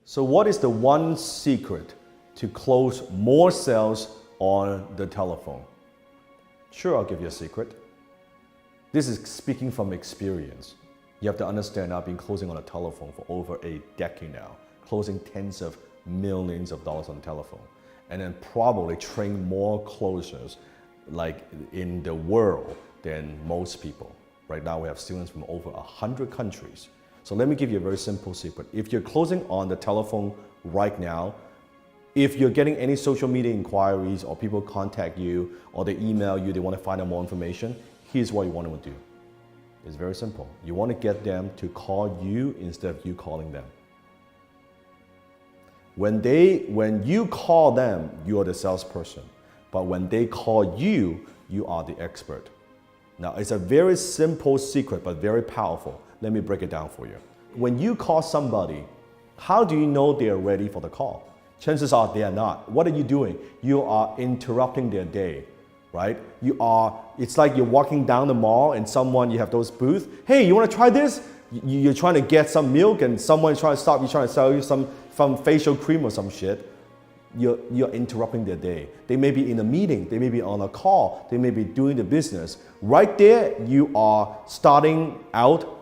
So what is the one secret to close more sales on the telephone? Sure, I'll give you a secret. This is speaking from experience. You have to understand I've been closing on the telephone for over a decade now, closing tens of millions of dollars on the telephone, and then probably train more closers like in the world than most people. Right now we have students from over 100 countries. So let me give you a very simple secret. If you're closing on the telephone right now, if you're getting any social media inquiries or people contact you or they email you, they want to find out more information, here's what you want to do. It's very simple. You want to get them to call you instead of you calling them. When you call them, you are the salesperson. But when they call you, you are the expert. Now, it's a very simple secret, but very powerful. Let me break it down for you. When you call somebody, how do you know they are ready for the call? Chances are they are not. What are you doing? You are interrupting their day, right? It's like you're walking down the mall and you have those booths. Hey, you want to try this? You're trying to get some milk and someone's trying to stop you, trying to sell you some facial cream or some shit. You're interrupting their day. They may be in a meeting, they may be on a call, they may be doing the business. Right there, you are starting out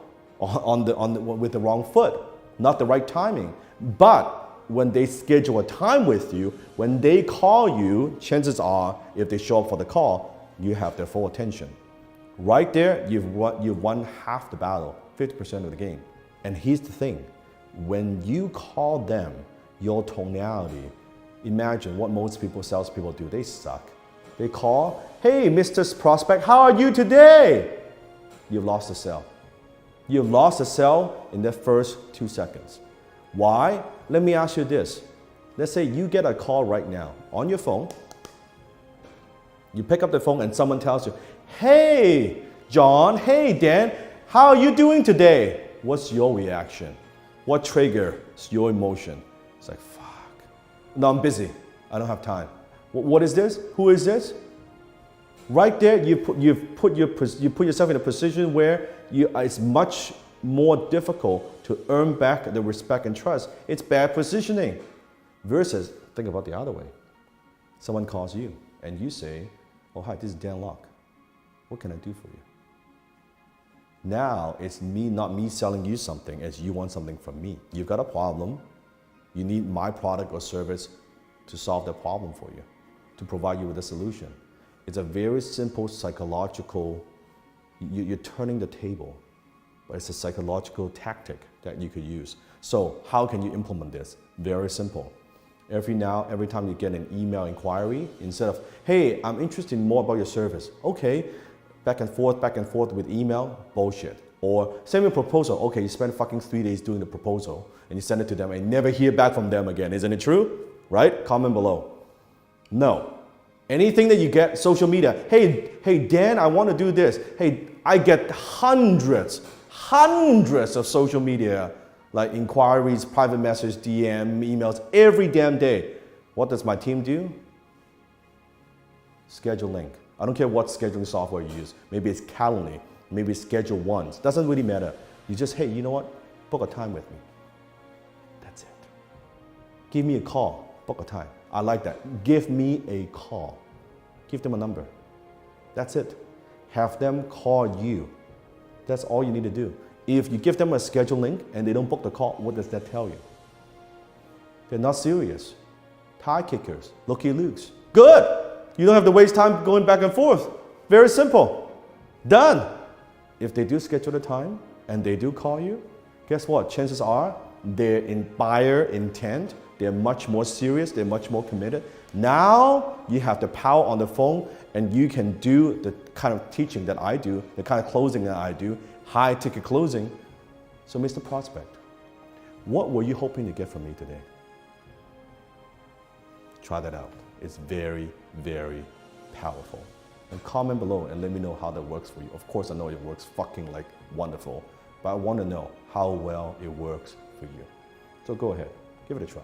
with the wrong foot, not the right timing. But when they schedule a time with you, when they call you, chances are, if they show up for the call, you have their full attention. Right there, you've won half the battle, 50% of the game. And here's the thing, when you call them, your tonality, imagine what most salespeople do, they suck. They call, hey, Mr. Prospect, how are you today? You've lost the sale. You've lost the sale in the first 2 seconds. Why? Let me ask you this. Let's say you get a call right now on your phone. You pick up the phone and someone tells you, hey, John, hey, Dan, how are you doing today? What's your reaction? What triggers your emotion? It's like, fuck. No, I'm busy. I don't have time. What is this? Who is this? Right there, you put yourself in a position where it's much more difficult to earn back the respect and trust. It's bad positioning. Versus, think about the other way. Someone calls you and you say, oh, hi, this is Dan Lok. What can I do for you? Now, it's not me selling you something, it's you want something from me. You've got a problem. You need my product or service to solve the problem for you, to provide you with a solution. It's a very simple psychological, you're turning the table, but it's a psychological tactic that you could use. So how can you implement this? Very simple. Every time you get an email inquiry, instead of, hey, I'm interested in more about your service. Okay, back and forth with email, bullshit. Or send me a proposal. Okay, you spend fucking 3 days doing the proposal and you send it to them and never hear back from them again. Isn't it true? Right? Comment below. No. Anything that you get, social media. Hey Dan, I want to do this. Hey, I get hundreds of social media like inquiries, private message, DM, emails every damn day. What does my team do? Schedule link. I don't care what scheduling software you use. Maybe it's Calendly. Maybe schedule once. Doesn't really matter. You just, hey, you know what? Book a time with me. That's it. Give me a call. Book a time. I like that. Give me a call. Give them a number. That's it. Have them call you. That's all you need to do. If you give them a schedule link and they don't book the call, what does that tell you? They're not serious. Tie kickers. Looky Lukes. Good. You don't have to waste time going back and forth. Very simple. Done. If they do schedule the time and they do call you, guess what? Chances are they're in buyer intent. They're much more serious. They're much more committed. Now you have the power on the phone and you can do the kind of teaching that I do, the kind of closing that I do, high ticket closing. So Mr. Prospect, what were you hoping to get from me today? Try that out. It's very, very powerful. And comment below and let me know how that works for you. Of course, I know it works fucking like wonderful, but I want to know how well it works for you. So go ahead, give it a try.